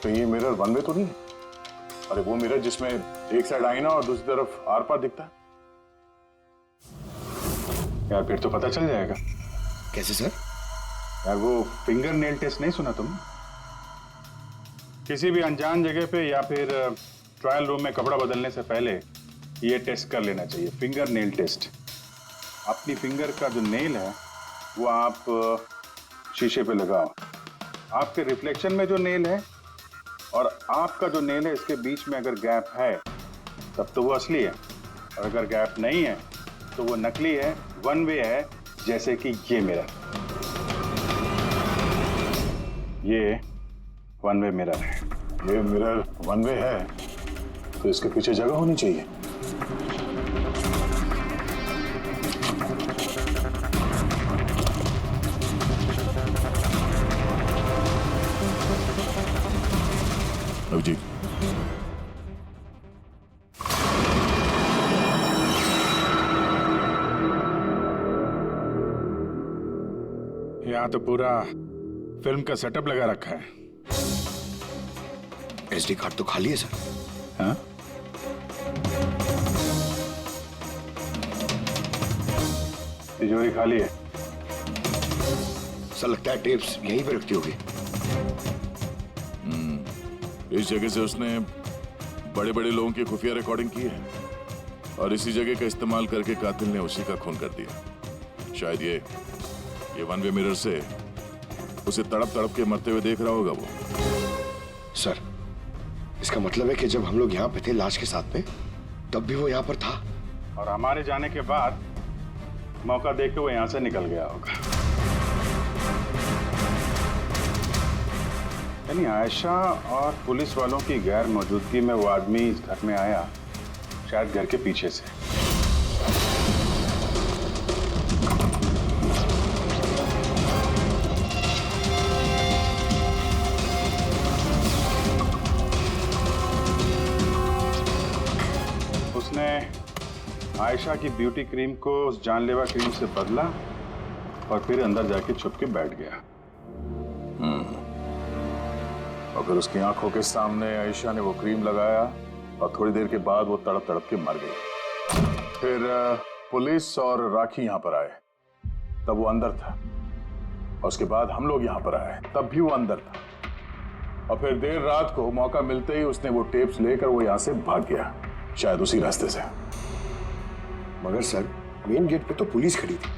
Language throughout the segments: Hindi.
कहीं ये मिरर वन वे तो नहीं है? अरे वो मिरर जिसमें एक साइड आईना और दूसरी तरफ आर पार दिखता है। यार फिर तो पता चल जाएगा। कैसे सर? यार वो फिंगर नेल टेस्ट नहीं सुना तुमने? किसी भी अनजान जगह पे या फिर ट्रायल रूम में कपड़ा बदलने से पहले ये टेस्ट कर लेना चाहिए, फिंगर नेल टेस्ट। अपनी फिंगर का जो नेल है वो आप शीशे पे लगाओ। आपके रिफ्लेक्शन में जो नेल है और आपका जो नेल है, इसके बीच में अगर गैप है तब तो वो असली है, और अगर गैप नहीं है तो वो नकली है, वन वे है, जैसे कि ये मिरर। ये वन वे मिरर है। ये मिरर वन वे है तो इसके पीछे जगह होनी चाहिए। अभिजीत, यहाँ तो पूरा फिल्म का सेटअप लगा रखा है। एसडी कार्ड तो खाली है सर। हाँ? तिजोरी खाली है। सर लगता है टेप्स यहीं पे रखती होगी। इस जगह से उसने बड़े बड़े लोगों की खुफिया रिकॉर्डिंग की है और इसी जगह का इस्तेमाल करके कातिल ने उसी का खून कर दिया। शायद ये वन वे मिरर से उसे तड़प तड़प के मरते हुए देख रहा होगा वो। सर इसका मतलब है कि जब हम लोग यहाँ पे थे लाश के साथ में, तब भी वो यहाँ पर था। और हमारे जाने के बाद मौका देख के वो यहाँ से निकल गया होगा। यानी आयशा और पुलिस वालों की गैर मौजूदगी में वो आदमी इस घर में आया, शायद घर के पीछे से। उसने आयशा की ब्यूटी क्रीम को उस जानलेवा क्रीम से बदला और फिर अंदर जाके छुप के बैठ गया। और फिर उसकी आंखों के सामने आयशा ने वो क्रीम लगाया और थोड़ी देर के बाद वो तड़प तड़प के मर गई। फिर पुलिस और राखी यहाँ पर आए, तब वो अंदर था। और उसके बाद हम लोग यहाँ पर आए, तब भी वो अंदर था। और फिर देर रात को मौका मिलते ही उसने वो टेप्स लेकर वो यहाँ से भाग गया, शायद उसी रास्ते से। मगर सर मेन गेट पे तो पुलिस खड़ी थी,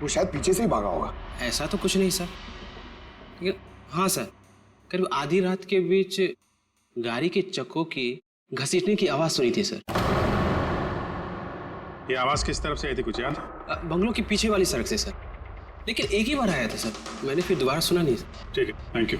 वो शायद पीछे से ही भागा होगा। ऐसा तो कुछ नहीं सर, लेकिन हाँ सर, करीब आधी रात के बीच गाड़ी के चक्कों की घसीटने की आवाज सुनी थी सर। ये आवाज किस तरफ से आई थी, कुछ याद? बंगलों के पीछे वाली सड़क से सर, लेकिन एक ही बार आया था सर, मैंने फिर दोबारा सुना नहीं सर। ठीक है, थैंक यू।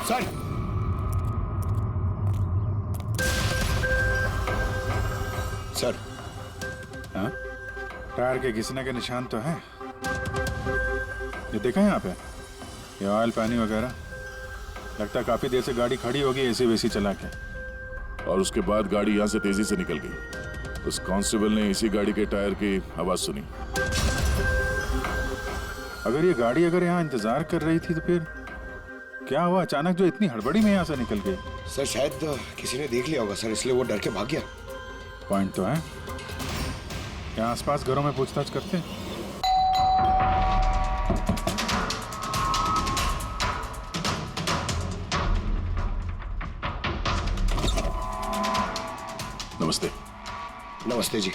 सर सर हाँ? टायर के घिसने के निशान तो हैं। ये देखा है यहाँ पे, ये ऑयल पानी वगैरह। लगता है काफी देर से गाड़ी खड़ी होगी एसी वेसी चला के। और उसके बाद गाड़ी यहाँ से तेजी से निकल गई। उस कांस्टेबल ने इसी गाड़ी के टायर की आवाज सुनी। अगर ये गाड़ी यहाँ इंतजार कर रही थी तो फिर क्या हुआ अचानक जो इतनी हड़बड़ी में यहाँ से निकल गई? सर शायद किसी ने देख लिया होगा सर, इसलिए वो डर के भाग गया। पॉइंट तो है। यहाँ आसपास घरों में पूछताछ करते हैं। नमस्ते। नमस्ते जी।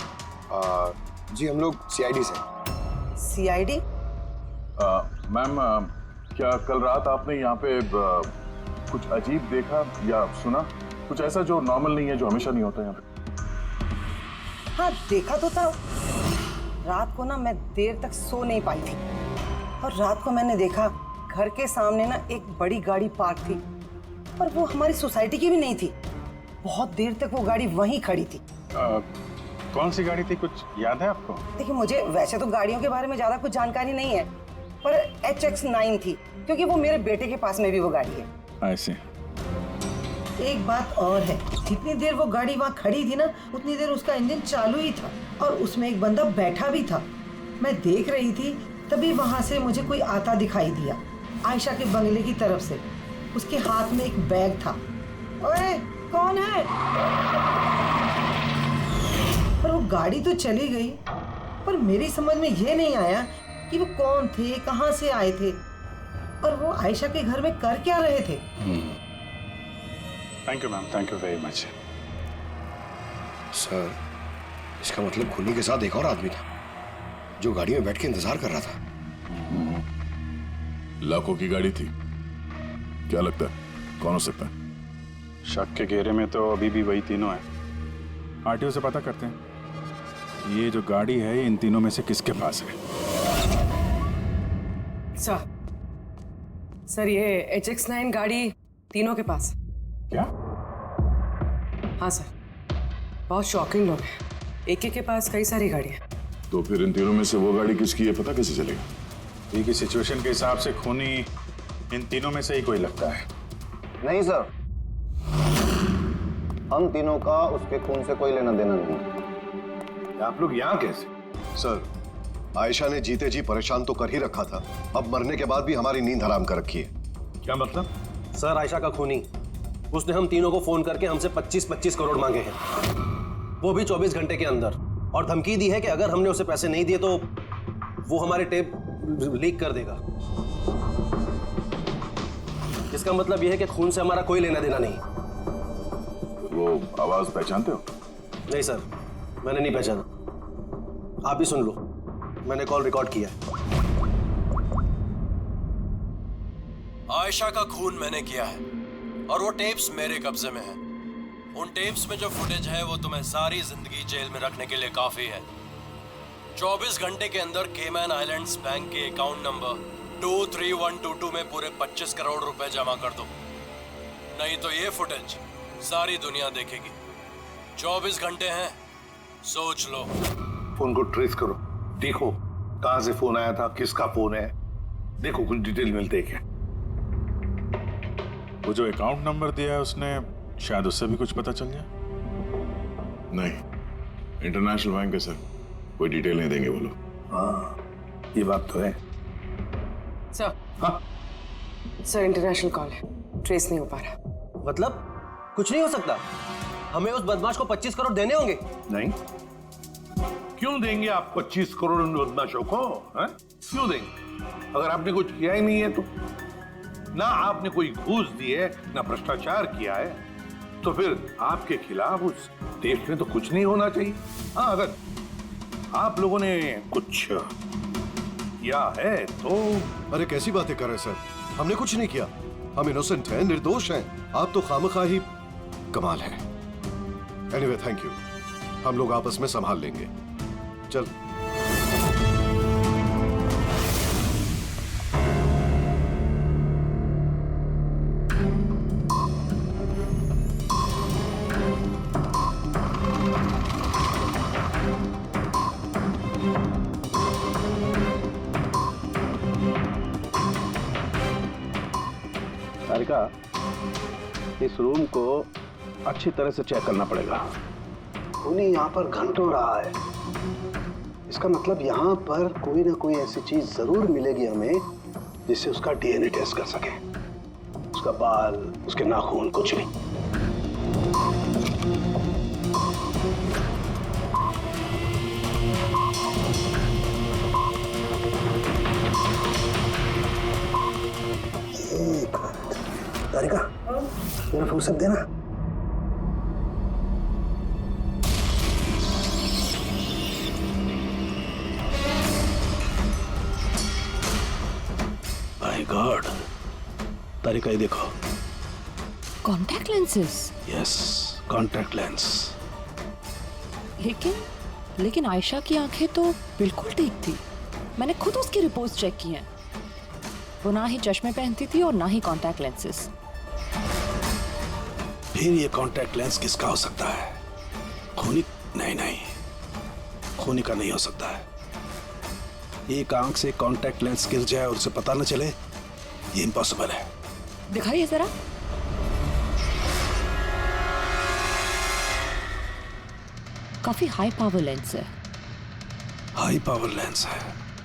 जी हम लोग सीआईडी से। सीआईडी? मैम, क्या कल रात आपने यहाँ पे कुछ अजीब देखा या सुना? कुछ ऐसा जो नॉर्मल नहीं है, जो हमेशा नहीं होता यहाँ पे? हाँ देखा तो था। रात को ना मैं देर तक सो नहीं पाई थी, और रात को मैंने देखा घर के सामने ना एक बड़ी गाड़ी पार्क थी, पर वो हमारी सोसाइटी की भी नहीं थी। बहुत देर तक वो गाड़ी वहीं खड़ी थी। कौन सी गाड़ी थी, कुछ याद है आपको? देखिए मुझे वैसे तो गाड़ियों के बारे में ज्यादा कुछ जानकारी नहीं है, पर HX9 थी, क्योंकि वो मेरे बेटे के पास में भी वो गाड़ी है। ऐसे एक बात और है, जितनी देर वो गाड़ी वहाँ खड़ी थी ना, उतनी देर उसका इंजन चालू ही था और उसमें एक बंदा बैठा भी था। मैं देख रही थी, तभी वहाँ से मुझे कोई आता दिखाई दिया, आयशा के बंगले की तरफ से। उसके हाथ में एक बैग था। ओए, कौन है? पर वो गाड़ी तो चली गई, पर मेरी समझ में ये नहीं आया कि वो कौन थे, कहाँ से आए थे और वो आयशा के घर में कर क्या रहे थे। Thank you ma'am, thank you very much. Sir, इसका मतलब खूनी के साथ एक और आदमी था जो गाड़ी में बैठ के इंतजार कर रहा था। लाखों की गाड़ी थी, क्या लगता है कौन हो सकता है? शक के घेरे में तो अभी भी वही तीनों हैं। आरटीओ से पता करते हैं ये जो गाड़ी है इन तीनों में से किसके पास है। सर ये HX9 गाड़ी तीनों के पास। क्या? हाँ सर, बहुत शॉकिंग लोग हैं। एक के पास कई सारी गाड़ियाँ। तो फिर इन तीनों में से वो गाड़ी किसकी है पता कैसे चलेगा? ये की सिचुएशन के हिसाब से खूनी इन तीनों में से ही कोई लगता है। नहीं सर, हम तीनों का उसके खून से कोई लेना देना नहीं। आप लोग यहाँ कैसे? सर, आयशा ने जीते जी परेशान तो कर ही रखा था, अब मरने के बाद भी हमारी नींद हराम कर रखी है। क्या मतलब? सर, आयशा का खूनी, उसने हम तीनों को फोन करके हमसे 25-25 करोड़ मांगे हैं, वो भी 24 घंटे के अंदर, और धमकी दी है कि अगर हमने उसे पैसे नहीं दिए तो वो हमारे टेप लीक कर देगा। इसका मतलब यह है कि खून से हमारा कोई लेना देना नहीं। वो आवाज पहचानते हो? नहीं सर, मैंने नहीं पहचाना। आप ही सुन लो, मैंने कॉल रिकॉर्ड किया है। आयशा का खून मैंने किया है और वो टेप्स मेरे कब्जे में है। उन टेप्स में जो फुटेज है वो तुम्हें सारी जिंदगी जेल में रखने के लिए काफी है। 24 घंटे के अंदर केमैन आइलैंड्स बैंक के अकाउंट नंबर 23122 में पूरे 25 करोड़ रुपए जमा कर दो, नहीं तो ये फुटेज सारी दुनिया देखेगी। 24 घंटे हैं, सोच लो। फोन को ट्रेस करो, देखो कहां से फोन आया था, किसका फोन है, देखो कुछ डिटेल मिलते हैं क्या। वो जो अकाउंट नंबर दिया है उसने, शायद उससे भी कुछ पता चल जाए। नहीं, इंटरनेशनल बैंक है सर, कोई डिटेल नहीं देंगे वो लोग। हाँ, ये बात तो है। सर, हाँ, सर इंटरनेशनल कॉल है, ट्रेस नहीं हो पा रहा। मतलब कुछ नहीं हो सकता? हमें उस बदमाश को 25 करोड़ देने होंगे? नहीं, क्यों देंगे आप 25 करोड़ उन बदमाशों को? हाँ? क्यों देंगे? अगर आपने कुछ किया ही नहीं है तो, ना आपने कोई घूस दी है, ना भ्रष्टाचार किया है, तो फिर आपके खिलाफ उस देश में तो कुछ नहीं होना चाहिए। हाँ, अगर आप लोगों ने कुछ किया है तो। अरे कैसी बातें कर रहे हैं सर, हमने कुछ नहीं किया, हम इनोसेंट हैं, निर्दोष हैं। आप तो खामखा ही कमाल है। एनीवे थैंक यू, हम लोग आपस में संभाल लेंगे। चल। सारिका, इस रूम को अच्छी तरह से चेक करना पड़ेगा। खूनी यहाँ पर घंटों रहा है, इसका मतलब यहाँ पर कोई ना कोई ऐसी चीज जरूर मिलेगी हमें जिससे उसका DNA टेस्ट कर सके। उसका बाल, उसके नाखून, कुछ भी। सारिका, मेरा फुर्सत देना। माय गॉड, तारिका ये देखो। Contact lenses? Yes, contact lens. लेकिन आयशा की आंखें तो बिल्कुल ठीक थी। मैंने खुद उसकी रिपोर्ट्स चेक की हैं। वो ना ही चश्मे पहनती थी और ना ही कॉन्टैक्ट लेंसेज। फिर ये कॉन्टैक्ट लेंस किसका हो सकता है? खूनी? नहीं, खूनी का नहीं हो सकता है। एक आंख से कॉन्टैक्ट लेंस गिर जाए और उसे पता न चले, ये इम्पॉसिबल है। दिखाइए जरा। काफी हाई पावर लेंस है। हाई पावर लेंस है।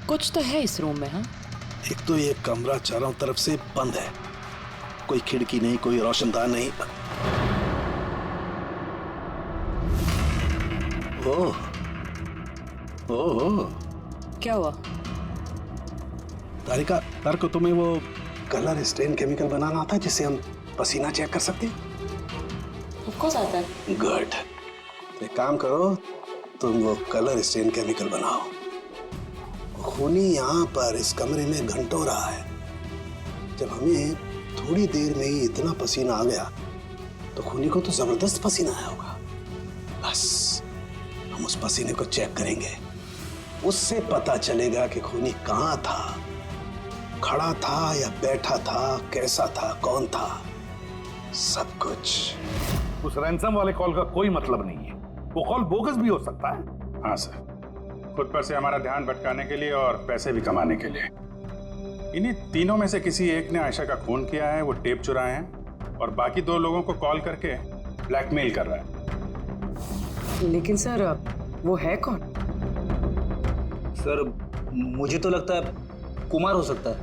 कुछ तो है इस रूम में। हाँ, एक तो ये कमरा चारों तरफ से बंद है, कोई खिड़की नहीं, कोई रोशनदान नहीं। ओह ओह, क्या हुआ? तारिका, तार को तुम्हें वो कलर स्टेन केमिकल बनाना आता है जिससे हम पसीना चेक कर सकते हैं? Of course आता है। गुड। एक काम करो, तुम वो कलर स्टेन केमिकल बनाओ। खूनी यहाँ पर इस कमरे में घंटों रहा है। जब हमें थोड़ी देर में ही इतना पसीना आ गया तो खूनी को तो जबरदस्त पसीना आया होगा। बस हम उस पसीने को चेक करेंगे, उससे पता चलेगा कि खूनी कहाँ था, खड़ा था या बैठा था, कैसा था, कौन था, सब कुछ। उस रैंसम वाले कॉल का कोई मतलब नहीं है, वो कॉल बोगस भी हो सकता है। हाँ सर, खुद पर से हमारा ध्यान भटकाने के लिए और पैसे भी कमाने के लिए। इन्हीं तीनों में से किसी एक ने आयशा का खून किया है, वो टेप चुराए हैं और बाकी 2 लोगों को कॉल करके ब्लैकमेल कर रहा है। लेकिन सर वो है कौन? सर मुझे तो लगता है कुमार हो सकता है,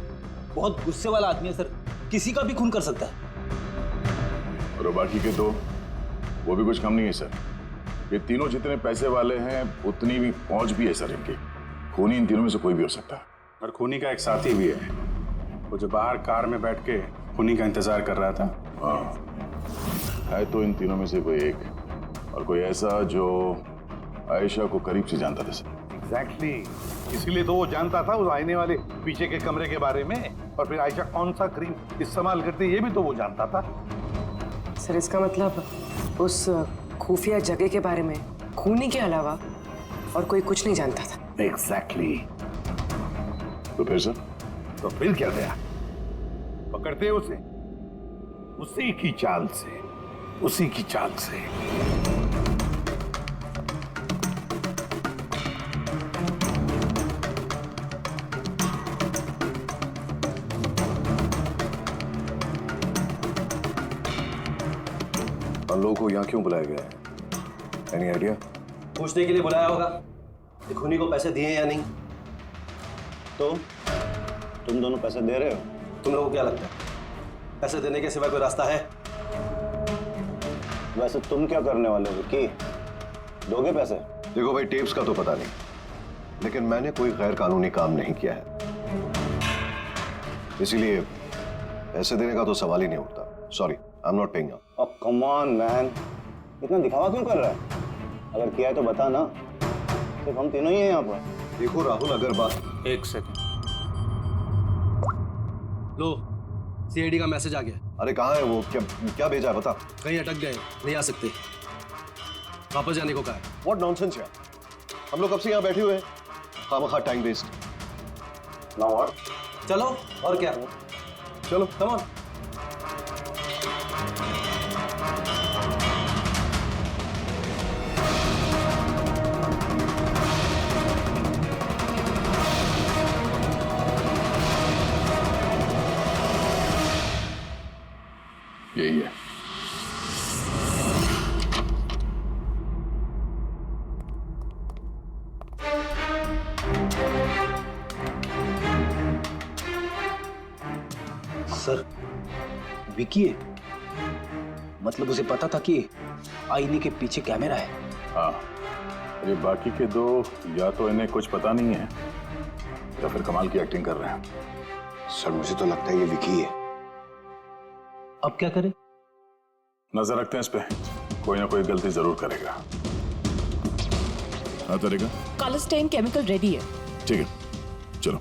बहुत गुस्से वाला आदमी है सर, किसी का भी खून कर सकता है। और बाकी के 2 वो भी कुछ कम नहीं है सर। ये तीनों जितने पैसे वाले हैं उतनी भी पहुंच भी है सर इनकी। खूनी इन तीनों में से कोई भी हो सकता है। और खूनी का एक साथी भी है, वो जो बाहर कार में बैठ के खूनी का इंतजार कर रहा था। हाँ, है तो इन तीनों में से कोई एक, और कोई ऐसा जो आयशा को करीब से जानता था सर। एग्जैक्टली, इसीलिए तो वो जानता था उस आईने वाले पीछे के कमरे के बारे में, और फिर आयशा कौन सा क्रीम इस्तेमाल करती ये भी तो वो जानता था। सर इसका मतलब उस खुफिया जगह के बारे में खूनी के अलावा और कोई कुछ नहीं जानता था। एग्जैक्टली। तो फिर सर? तो फिर क्या गया, पकड़ते उसे, उसी की चाल से, उसी की चाल से। हम लोगों को यहाँ क्यों बुलाया गया है? Any idea? पूछने के लिए बुलाया होगा कि खूनी को पैसे दिए या नहीं। तो तुम दोनों पैसे दे रहे हो? तुम लोगों को क्या लगता है पैसे देने के सिवा कोई रास्ता है? वैसे तुम क्या करने वाले हो कि दोगे पैसे? देखो भाई, टेप्स का तो पता नहीं, लेकिन मैंने कोई गैर कानूनी काम नहीं किया है, इसीलिए पैसे देने का तो सवाल ही नहीं उठता। Sorry, I am not paying. अब कम ऑन मैन, इतना दिखावा क्यों कर रहा है? अगर किया है तो बता ना, सिर्फ हम तीनों ही हैं यहाँ पर। देखो राहुल, अगर बात। एक सेकंड, लो सीआईडी का मैसेज आ गया। अरे कहाँ है वो? क्या भेजा है बता। कहीं अटक गए, नहीं आ सकते, वापस जाने को कहा है। व्हाट नॉनसेंस यार, हम लोग कब से यहाँ बैठे हुए हैं, खामखा टाइम वेस्ट। Now what? चलो और क्या, चलो कम ऑन। यही है। सर विकी है, मतलब उसे पता था कि आईने के पीछे कैमरा है। हाँ, ये बाकी के 2 या तो इन्हें कुछ पता नहीं है या फिर कमाल की एक्टिंग कर रहे हैं। सर मुझे तो लगता है ये विकी है। अब क्या करें? नजर रखते हैं इस पे, कोई ना कोई गलती जरूर करेगा। हाँ तरीका, कलर स्टेन केमिकल रेडी है। ठीक है, चलो।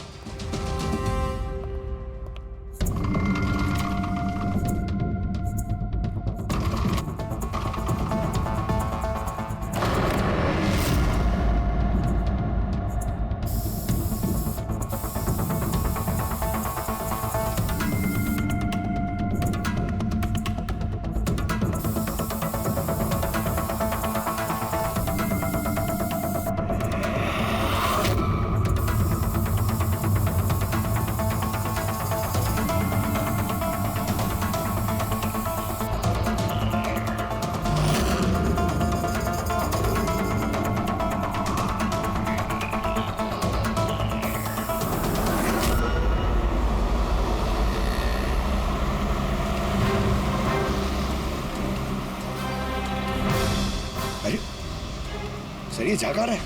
सर ये जागा रहा है।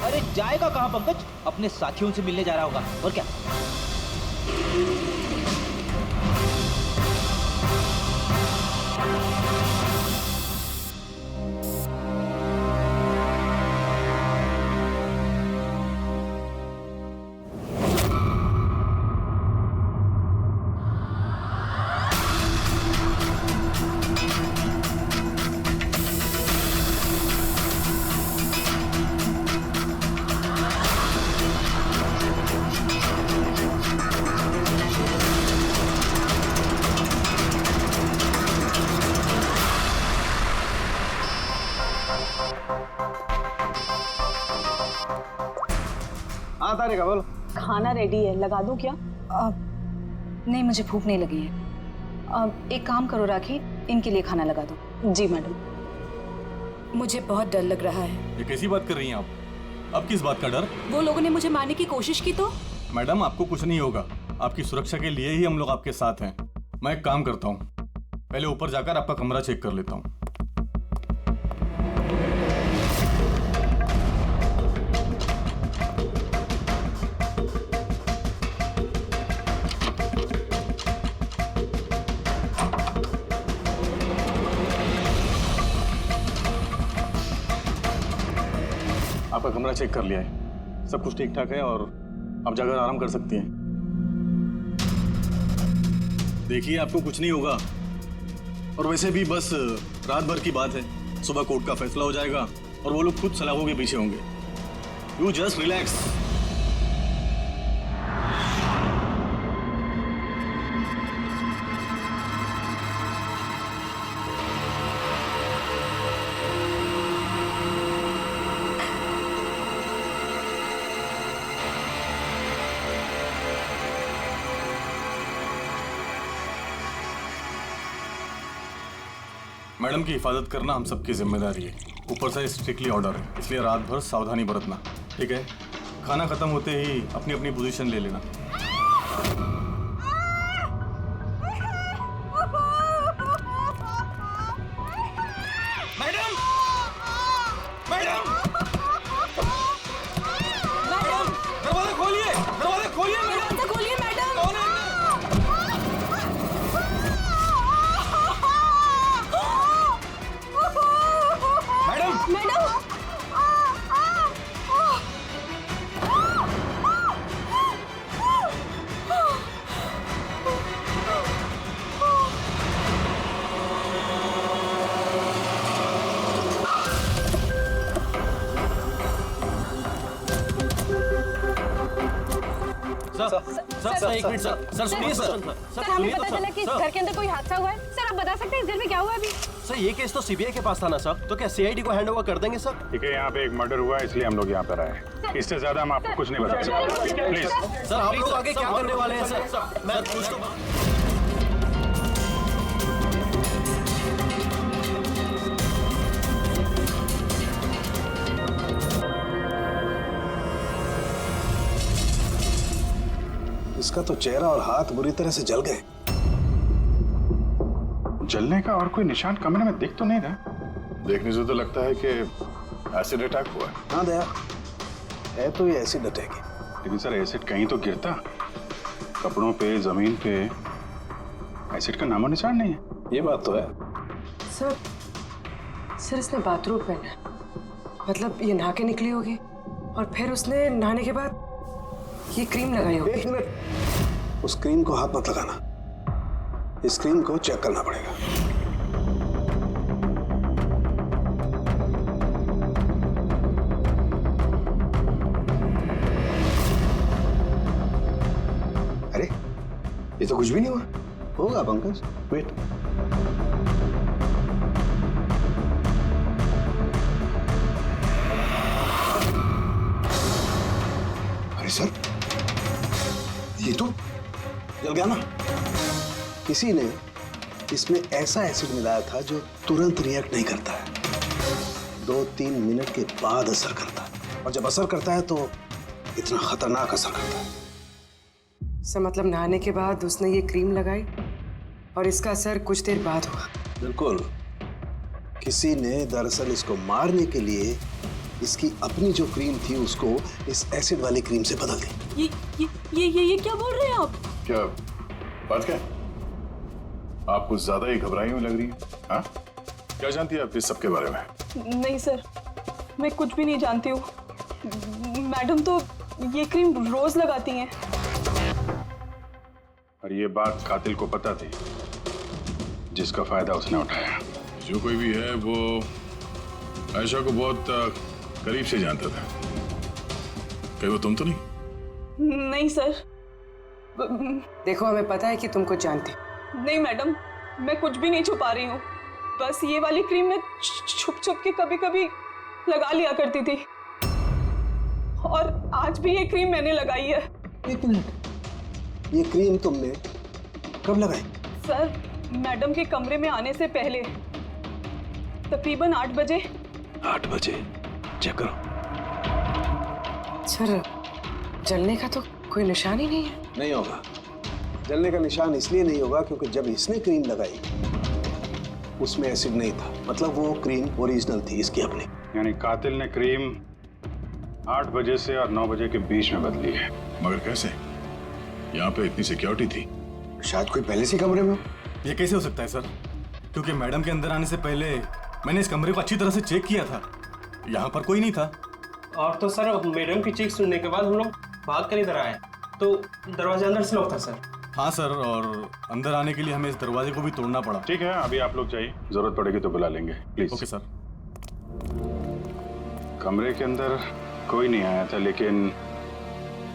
अरे जाएगा कहाँ पंकज, अपने साथियों से मिलने जा रहा होगा और क्या। हाँ तारिका बोलो। खाना रेडी है, लगा दूं क्या? नहीं, मुझे भूख नहीं लगी है। एक काम करो राखी, इनके लिए खाना लगा दो। जी मैडम। मुझे बहुत डर लग रहा है। ये कैसी बात कर रही हैं आप? अब किस बात का डर? वो लोगों ने मुझे मारने की कोशिश की तो? मैडम आपको कुछ नहीं होगा, आपकी सुरक्षा के लिए ही हम लोग आपके साथ हैं। मैं एक काम करता हूँ, पहले ऊपर जाकर आपका कमरा चेक कर लेता हूँ। आपका कमरा चेक कर लिया है, सब कुछ ठीक ठाक है और आप जाकर आराम कर सकती हैं। देखिए आपको कुछ नहीं होगा, और वैसे भी बस रात भर की बात है, सुबह कोर्ट का फैसला हो जाएगा और वो लोग खुद सलाखों के पीछे होंगे। You just relax. मैडम की हिफाजत करना हम सबकी जिम्मेदारी है, ऊपर से स्ट्रिक्टली ऑर्डर है, इसलिए रात भर सावधानी बरतना, ठीक है? खाना खत्म होते ही अपनी अपनी पोजीशन ले लेना। मैडम! मैडम! मैडम! दरवाजा खोलिए! दरवाजा खोलिए मैडम! दरवाजा खोलिए मैडम! कौन है अंदर? मैडम! मैडम! सर एक मिनट सर सुनिए सर हमें पता चला कि घर के अंदर कोई हादसा हुआ है। सर आप बता सकते हैं इस घर में क्या हुआ अभी? सर ये केस तो सीबीआई के पास था ना सर, तो क्या सीआईडी को हैंड ओवर कर देंगे सर? ठीक है, यहाँ पे एक मर्डर हुआ है इसलिए हम लोग यहाँ पर आए। इससे ज्यादा हम आपको कुछ नहीं बता सकते। प्लीज सर आप लोग आगे क्या करने वाले हैं सर? मैं कुछ तो इसका तो चेहरा और हाथ बुरी तरह से जल गए। जलने का और कोई निशान कमरे में दिख तो नहीं रहा। देखने से तो लगता है कि एसिड अटैक हुआ है। हाँ दया, है तो ये एसिड अटैक ही। लेकिन सर एसिड कहीं तो गिरता, कपड़ों पे, जमीन पे एसिड का नामो निशान नहीं है। ये बात तो है। सर इसने बाथरूम पहना है, मतलब ये नहा के निकली होगी और फिर उसने नहाने के बाद ये क्रीम लगाई होगी। एक मिनट, उस क्रीम को हाथ मत लगाना, इस क्रीम को चेक करना पड़ेगा। अरे ये तो कुछ भी नहीं हुआ। होगा पंकज, वेट। अरे सर ये तो जल गया ना। किसी ने इसमें ऐसा एसिड मिलाया था जो तुरंत रिएक्ट नहीं करता है, 2-3 मिनट के बाद असर करता है, और जब असर करता है तो इतना खतरनाक असर करता है। सर मतलब नहाने के बाद उसने ये क्रीम लगाई और इसका असर कुछ देर बाद हुआ। बिल्कुल, किसी ने दरअसल इसको मारने के लिए इसकी अपनी जो क्रीम थी उसको इस एसिड वाली क्रीम से बदल दी। ये क्या बोल रहे हैं आप? क्या बात क्या? आप कुछ ज्यादा ही घबराई हुई लग रही है। हाँ, क्या जानती है आप इस सब के बारे में? नहीं सर, मैं कुछ भी नहीं जानती हूँ। मैडम तो ये क्रीम रोज लगाती हैं। और ये बात कातिल को पता थी, जिसका फायदा उसने उठाया। जो कोई भी है वो आयशा को बहुत करीब से जानता था। कहीं वो तुम तो नहीं? नहीं सर। देखो, हमें पता है कि तुम कुछ जानते। नहीं मैडम, मैं कुछ भी नहीं छुपा रही हूँ। बस ये वाली क्रीम मैं छुप छुप के कभी कभी लगा लिया करती थी, और आज भी ये क्रीम मैंने लगाई है। एक मिनट, ये क्रीम तुमने कब लगाई? सर, मैडम के कमरे में आने से पहले, तकरीबन 8 बजे। 8 बजे? चेक करो। सर, जलने का तो कोई निशान ही नहीं है। नहीं होगा। जलने का निशान इसलिए नहीं होगा क्योंकि जब इसने क्रीम लगाई उसमें एसिड नहीं था, मतलब वो क्रीम ओरिजिनल थी, इसकी अपनी। यानी कातिल ने क्रीम 8 बजे से और 9 बजे के बीच में बदली है। मगर कैसे? यहाँ पे इतनी सिक्योरिटी थी। शायद कोई पहले से कमरे में हो। ये कैसे हो सकता है सर? क्योंकि मैडम के अंदर आने से पहले मैंने इस कमरे को अच्छी तरह से चेक किया था। यहाँ पर कोई नहीं था। और तो सर, मैडम की चीख सुनने के बाद हम लोग भाग कर इधर आए, तो दरवाजा अंदर से लॉक था सर। हाँ सर, और अंदर आने के लिए हमें इस दरवाजे को भी तोड़ना पड़ा। ठीक है, अभी आप लोग जाइए, जरूरत पड़ेगी तो बुला लेंगे, प्लीज। Okay sir. कमरे के अंदर कोई नहीं आया था, लेकिन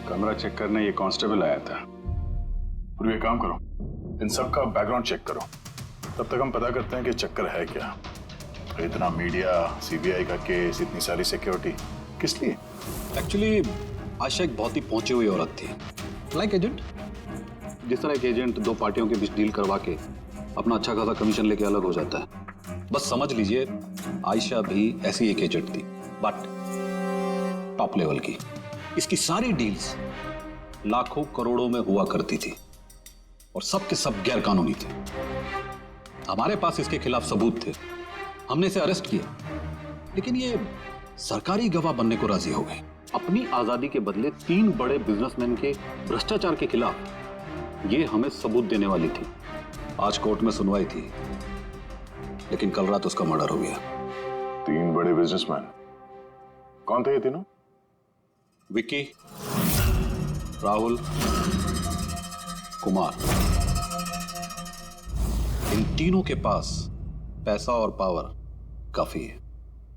कमरा चेक करने ये कांस्टेबल आया था। और ये काम करो, इन सब का बैकग्राउंड चेक करो, तब तक हम पता करते हैं कि चक्कर है क्या। इतना मीडिया, सीबीआई का केस, इतनी सारी सिक्योरिटी किस लिए? एक्चुअली आयशा एक बहुत ही पहुंची हुई औरत थी, लाइक एजेंट। जिस तरह एक एजेंट 2 पार्टियों के बीच डील करवा के अपना अच्छा खासा कमीशन लेके अलग हो जाता है, बस समझ लीजिए आयशा भी ऐसी एक एजेंट थी, बट टॉप लेवल की। इसकी सारी डील्स लाखों करोड़ों में हुआ करती थी और सब के सब गैर कानूनी थे। हमारे पास इसके खिलाफ सबूत थे, हमने इसे अरेस्ट किया, लेकिन ये सरकारी गवाह बनने को राजी हो गई। अपनी आजादी के बदले 3 बड़े बिजनेसमैन के भ्रष्टाचार के खिलाफ ये हमें सबूत देने वाली थी। आज कोर्ट में सुनवाई थी, लेकिन कल रात उसका मर्डर हो गया। 3 बड़े बिजनेसमैन? कौन थे ये तीनों? विक्की, राहुल, कुमार। इन तीनों के पास पैसा और पावर काफी है,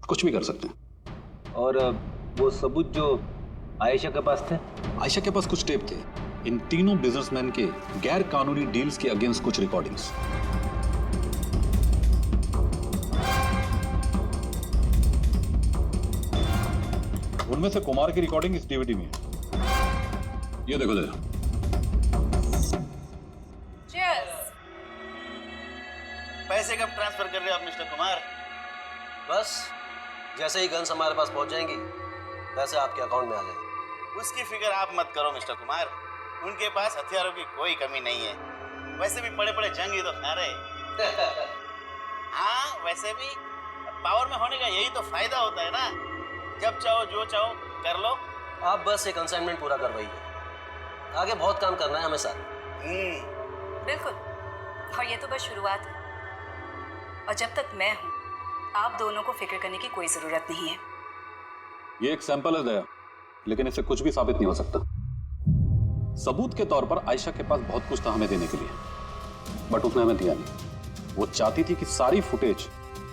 कुछ भी कर सकते हैं। और वो सबूत जो आयशा के पास थे? आयशा के पास कुछ टेप थे, इन तीनों बिजनेसमैन के गैर कानूनी डील्स के अगेंस्ट कुछ रिकॉर्डिंग्स। उनमें से कुमार की रिकॉर्डिंग इस डीवीडी में है। ये देखो देखो। पैसे कब ट्रांसफर कर रहे हो आप मिस्टर कुमार? बस जैसे ही गन्स हमारे पास पहुंच जाएंगी पैसे आपके अकाउंट में आ जाएंगे। उसकी फिक्र आप मत करो मिस्टर कुमार, उनके पास हथियारों की कोई कमी नहीं है। वैसे भी बड़े बड़े जंगी तो खा रहे। हाँ, वैसे भी पावर में होने का यही तो फायदा होता है ना, जब चाहो जो चाहो कर लो। आप बस एक असाइनमेंट पूरा करवाइए, आगे बहुत काम करना है हमें साथ। बिल्कुल, और ये तो बस शुरुआत है, और जब तक मैं हूँ आप दोनों को फिक्र करने की कोई जरूरत नहीं है। ये एक सैंपल है दया, लेकिन इससे कुछ भी साबित नहीं हो सकता। सबूत के तौर पर आयशा के पास बहुत कुछ था हमें देने के लिए, बट उसने हमें दिया नहीं। वो चाहती थी कि सारी फुटेज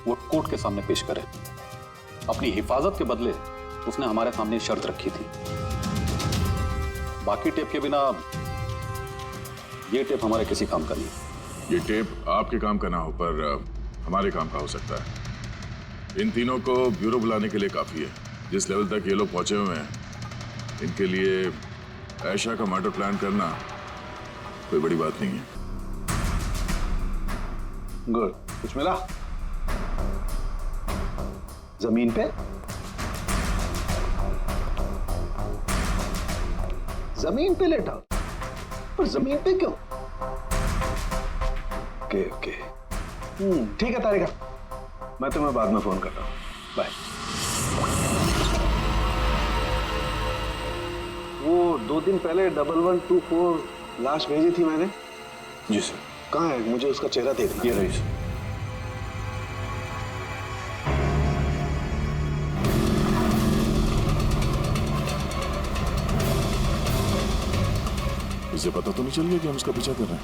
वो कोर्ट के सामने पेश करे। अपनी हिफाजत के बदले उसने हमारे सामने शर्त रखी थी, बाकी टेप के बिना ये टेप हमारे किसी काम का नहीं। ये टेप आपके काम का ना हो, पर हमारे काम का हो सकता है। इन तीनों को ब्यूरो बुलाने के लिए काफी है। जिस लेवल तक ये लोग पहुंचे हुए हैं, इनके लिए आयशा का मर्डर प्लान करना कोई बड़ी बात नहीं है। गुड, कुछ मिला? जमीन पे? जमीन पे लेटा? पर जमीन पे क्यों? ओके ओके, ठीक है तारिका, मैं तुम्हें बाद में फोन करता हूं। बाय। वो 2 दिन पहले 1124 लाश भेजी थी मैंने। जी सर। कहाँ है? मुझे उसका चेहरा देखना। ये रही सर। इसे पता तो नहीं चल गया कि हम उसका पीछा कर रहे हैं?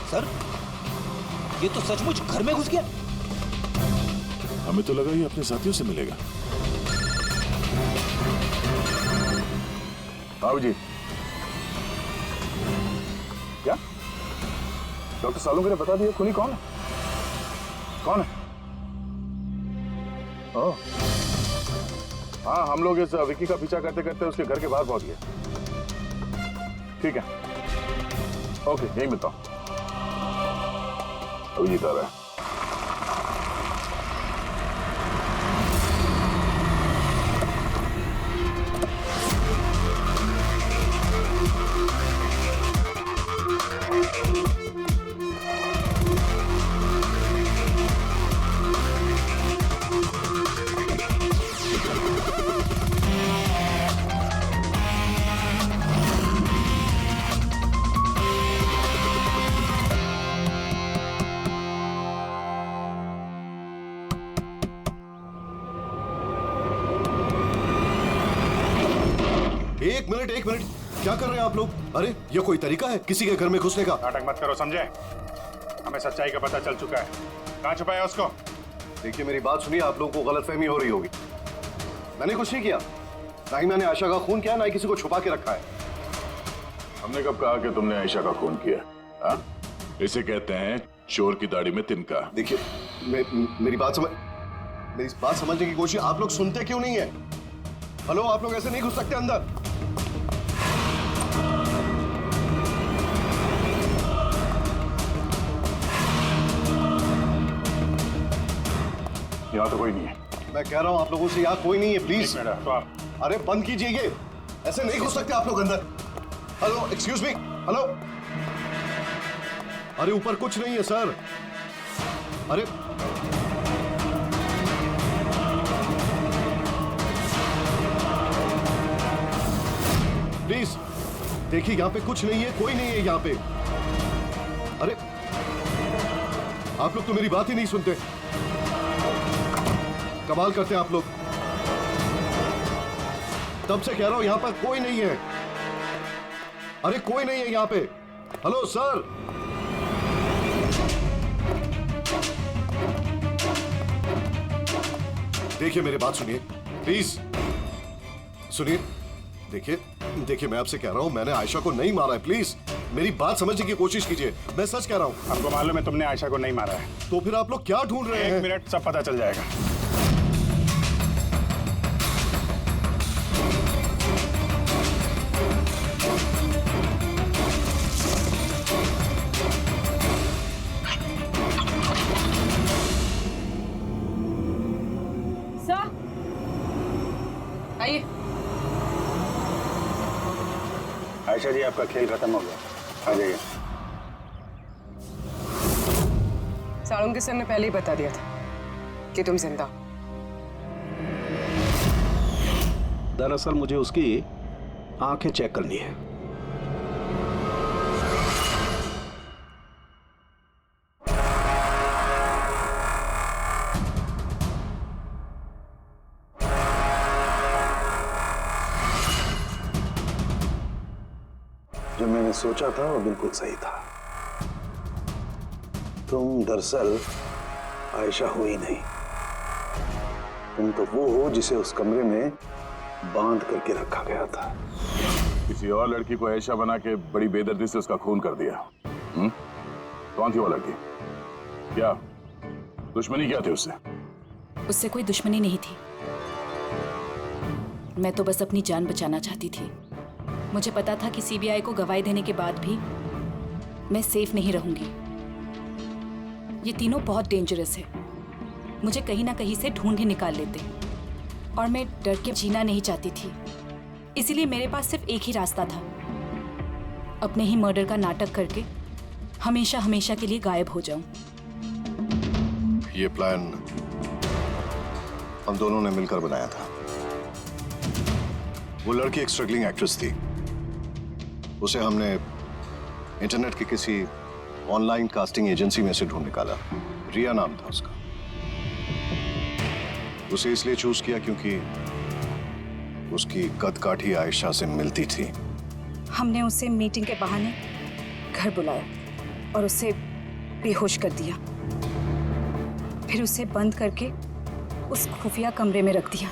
सर, ये तो सचमुच घर में घुस गया। हमें तो लगा ये अपने साथियों से मिलेगा। बाबू जी, क्या डॉक्टर सालुंके ने बता दिया खूनी कौन है? कौन है? ओह, हाँ, हम लोग इस विक्की का पीछा करते करते उसके घर के बाहर पहुंच गए। ठीक है, ओके, यही मिलता हूं। अभिजीत आ रहा है। एक मिनट, क्या कर रहे हैं आप लोग? अरे ये कोई तरीका है किसी के घर में घुसने का? नाटक मत करो, समझे? हमें सच्चाई का पता चल चुका है। कहाँ छुपाया उसको? देखिए मेरी बात सुनिए, आप लोगों को गलतफहमी हो रही होगी। मैंने कुछ नहीं किया, ना ही मैंने आयशा का खून किया, ना ही किसी को छुपा के रखा है। हमने कब कहा कि तुमने आयशा का खून किया? हाँ? इसे कहते हैं चोर की दाढ़ी में तिनका। देखिए मेरी बात समझने की कोशिश। आप लोग सुनते क्यों नहीं है? हेलो, आप लोग ऐसे नहीं घुस सकते अंदर। यहाँ तो कोई नहीं है। मैं कह रहा हूँ आप लोगों से, यहाँ कोई नहीं है, प्लीज। तो आप अरे बंद कीजिए ये, ऐसे नहीं घुस सकते आप लोग अंदर। Hello, excuse me, hello. अरे ऊपर कुछ नहीं है सर। अरे प्लीज देखिए, यहाँ पे कुछ नहीं है, कोई नहीं है यहाँ पे। अरे आप लोग तो मेरी बात ही नहीं सुनते। कमाल करते हैं आप लोग। तब से कह रहा हूं यहां पर कोई नहीं है। अरे कोई नहीं है यहां पे। Hello sir. देखिए मेरी बात सुनिए प्लीज, सुनिए। देखिए मैं आपसे कह रहा हूं, मैंने आयशा को नहीं मारा है। प्लीज मेरी बात समझने की कोशिश कीजिए, मैं सच कह रहा हूं। आपको मालूम है तुमने आयशा को नहीं मारा है? तो फिर आप लोग क्या ढूंढ रहे हैं? 1 मिनट, सब पता चल जाएगा। सर, आइए। आयशा जी, आपका खेल खत्म हो गया, आ जाइए। सालुंके सर ने पहले ही बता दिया था कि तुम जिंदा। दरअसल मुझे उसकी आंखें चेक करनी है। जो मैंने सोचा था वो बिल्कुल सही था। तुम दरअसल आयशा हो ही नहीं, तुम तो वो हो जिसे उस कमरे में बांध करके रखा गया था। किसी और लड़की को आयशा बना के बड़ी बेदर्दी से उसका खून कर दिया। कौन थी वो लड़की? क्या दुश्मनी क्या थी उससे? उससे कोई दुश्मनी नहीं थी। मैं तो बस अपनी जान बचाना चाहती थी। मुझे पता था कि सीबीआई को गवाही देने के बाद भी मैं सेफ नहीं रहूंगी। ये तीनों बहुत डेंजरस है, मुझे कहीं ना कहीं से ढूंढ ही निकाल लेते और मैं डर के जीना नहीं चाहती थी, इसीलिए मेरे पास सिर्फ एक ही रास्ता था, अपने ही मर्डर का नाटक करके हमेशा हमेशा के लिए गायब हो जाऊं। ये प्लान हम दोनों ने मिलकर बनाया था। वो लड़की एक स्ट्रगलिंग एक्ट्रेस थी। उसे हमने इंटरनेट की किसी ऑनलाइन कास्टिंग एजेंसी में से ढूंढ निकाला। रिया नाम था उसका। उसे इसलिए चूज किया क्योंकि उसकी कद काठी आयशा से मिलती थी। हमने उसे मीटिंग के बहाने घर बुलाया और उसे बेहोश कर दिया। फिर उसे बंद करके उस खुफिया कमरे में रख दिया।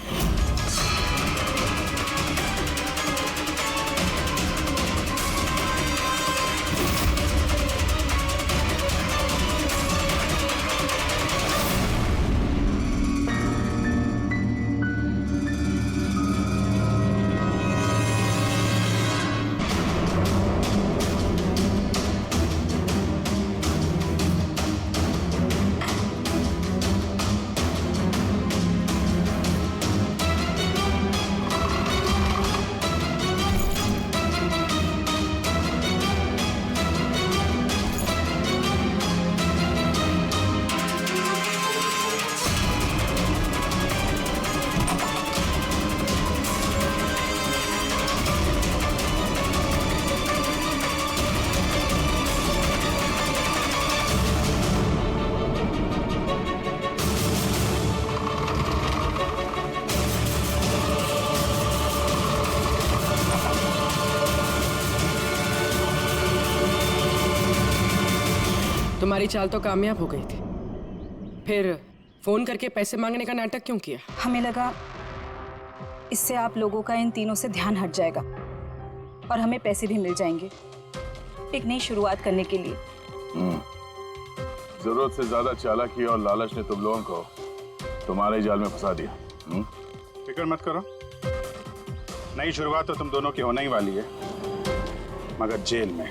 तुम्हारी चाल तो कामयाब हो गई थी, फिर फोन करके पैसे मांगने का नाटक क्यों किया? हमें लगा इससे आप लोगों का इन तीनों से ध्यान हट जाएगा और हमें पैसे भी मिल जाएंगे एक नई शुरुआत करने के लिए। जरूरत से ज्यादा चालाकी और लालच ने तुम लोगों को तुम्हारे जाल में फंसा दिया। फिक्र मत करो, नई शुरुआत तो तुम दोनों की होने ही वाली है, मगर जेल में।